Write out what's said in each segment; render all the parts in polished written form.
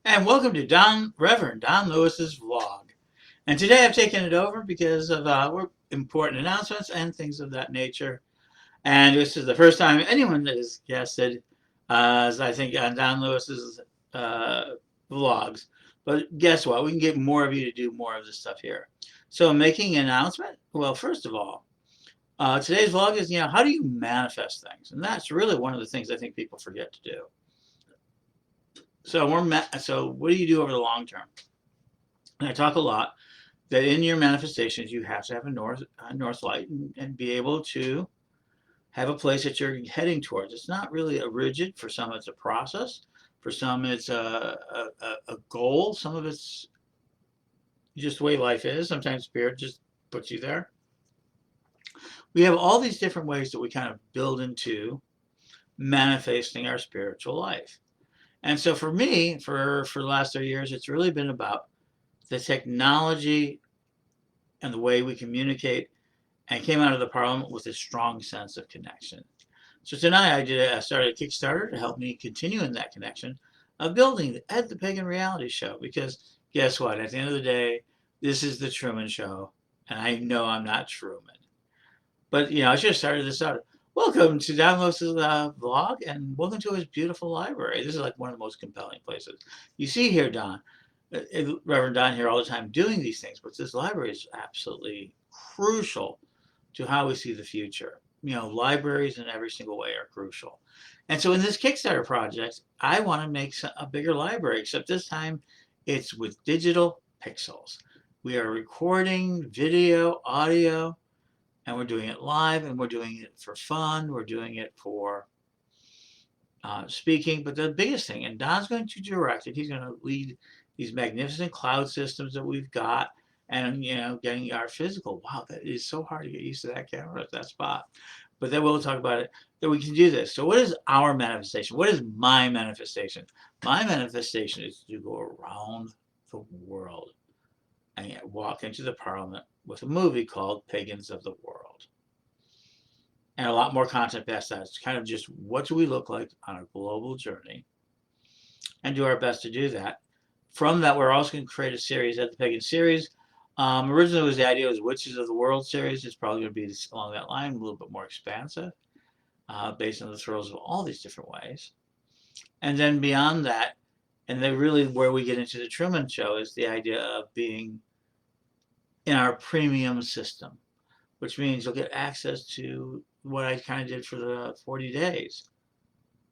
And welcome to Reverend Don Lewis's vlog. And today I've taken it over because of important announcements and things of that nature. And this is the first time anyone has guested, as I think, on Don Lewis's uh, vlogs. But guess what? We can get more of you to do more of this stuff here. So, making an announcement. Well, first of all, today's vlog is, how do you manifest things? And that's really one of the things I think people forget to do. So what do you do over the long term? And I talk a lot that in your manifestations you have to have a north light and be able to have a place that you're heading towards. It's not really a rigid. For some, it's a process. For some, it's a goal. Some of it's just the way life is. Sometimes spirit just puts you there. We have all these different ways that we kind of build into manifesting our spiritual life. And so for me, for the last 30 years, it's really been about the technology and the way we communicate, and came out of the Parliament with a strong sense of connection. So tonight I started a Kickstarter to help me continue in that connection of building the Ed the Pagan reality show. Because guess what? At the end of the day, this is the Truman Show, and I know I'm not Truman. But I should have started this out. Welcome to Don Lewis's vlog, and welcome to his beautiful library. This is like one of the most compelling places. You see here, Don, Reverend Don here all the time doing these things, but this library is absolutely crucial to how we see the future. Libraries in every single way are crucial. And so in this Kickstarter project, I want to make a bigger library, except this time it's with digital pixels. We are recording video, audio, and we're doing it live, and we're doing it for fun. We're doing it for speaking. But the biggest thing, and Don's going to direct it, he's going to lead these magnificent cloud systems that we've got, and getting our physical. Wow, that is so hard to get used to that camera at that spot. But then we'll talk about it, that we can do this. So what is our manifestation? What is my manifestation? My manifestation is to go around the world and walk into the Parliament with a movie called Pagans of the World. And a lot more content past that. It's kind of just what do we look like on a global journey, and do our best to do that. From that, we're also going to create a series, at the Pagan series. Originally, was the idea was Witches of the World series. It's probably going to be along that line, a little bit more expansive, based on the thrills of all these different ways. And then beyond that, and then really where we get into the Truman Show is the idea of being in our premium system, which means you'll get access to what I kind of did for the 40 days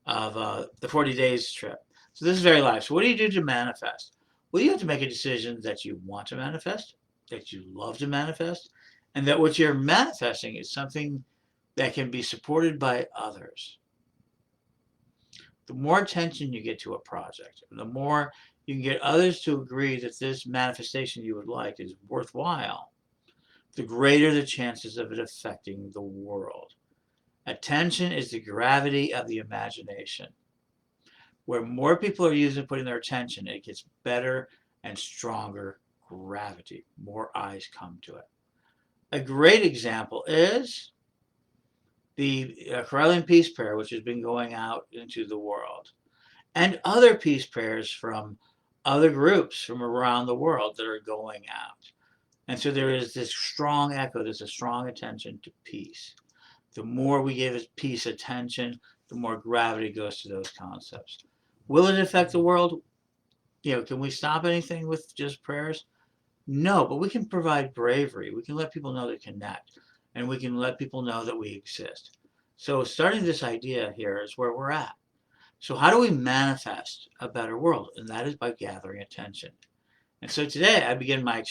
of the 40 days trip. So this is very live. So what do you do to manifest? Well, you have to make a decision that you want to manifest, that you love to manifest, and that what you're manifesting is something that can be supported by others. The more attention you get to a project, the more you can get others to agree that this manifestation you would like is worthwhile, the greater the chances of it affecting the world. Attention is the gravity of the imagination. Where more people are putting their attention, it gets better and stronger gravity. More eyes come to it. A great example is the Corellian Peace Prayer, which has been going out into the world, and other peace prayers from other groups from around the world that are going out. And so there is this strong echo, there's a strong attention to peace. The more we give peace attention, the more gravity goes to those concepts. Will it affect the world? Can we stop anything with just prayers? No, but we can provide bravery. We can let people know they connect, and we can let people know that we exist. So starting this idea here is where we're at. So how do we manifest a better world? And that is by gathering attention. And so today I begin my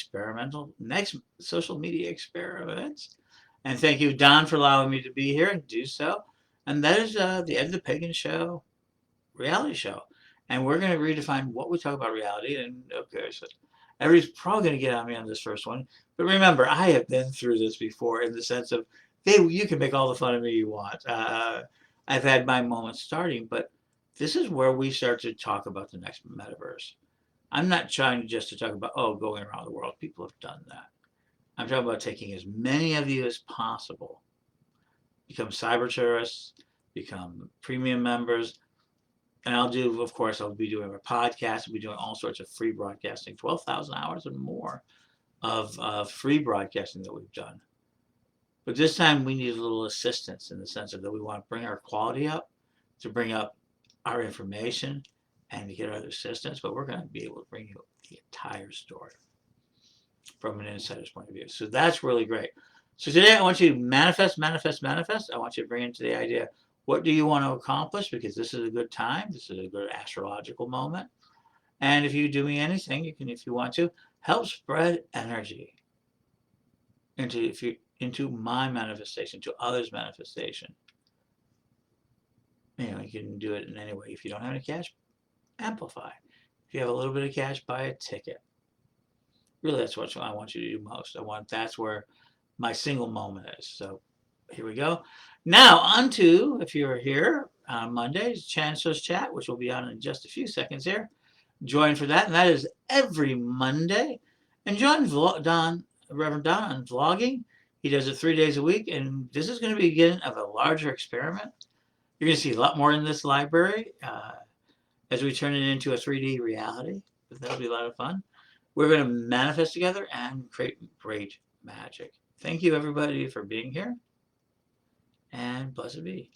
next social media experiments. And thank you, Don, for allowing me to be here and do so. And that is the Ed the Pagan Show reality show. And we're going to redefine what we talk about reality. And okay, so everybody's probably going to get on me on this first one. But remember, I have been through this before in the sense of, you can make all the fun of me you want. I've had my moments starting, but this is where we start to talk about the next metaverse. I'm not trying just to talk about, going around the world. People have done that. I'm talking about taking as many of you as possible, become cyber tourists, become premium members, And I'll do, of course, I'll be doing a podcast. I'll be doing all sorts of free broadcasting, 12,000 hours and more of free broadcasting that we've done. But this time we need a little assistance in the sense of that we want to bring our quality up, to bring up our information, and to get other assistance. But we're going to be able to bring you the entire story from an insider's point of view. So that's really great. So today I want you to manifest, manifest, manifest. I want you to bring into the idea, what do you want to accomplish? Because this is a good time. This is a good astrological moment. And if you do me anything, you can, if you want to, help spread energy into my manifestation, to others' manifestation. You know, you can do it in any way. If you don't have any cash, amplify. If you have a little bit of cash, buy a ticket. Really, that's what I want you to do most. That's where my single moment is. So here we go. Now on to, if you're here on Mondays, Chancellor's Chat, which will be on in just a few seconds here. Join for that, and that is every Monday. And join Reverend Don on vlogging. He does it 3 days a week, and this is going to be the beginning of a larger experiment. You're going to see a lot more in this library as we turn it into a 3D reality. That'll be a lot of fun. We're going to manifest together and create great magic. Thank you, everybody, for being here, and blessed be.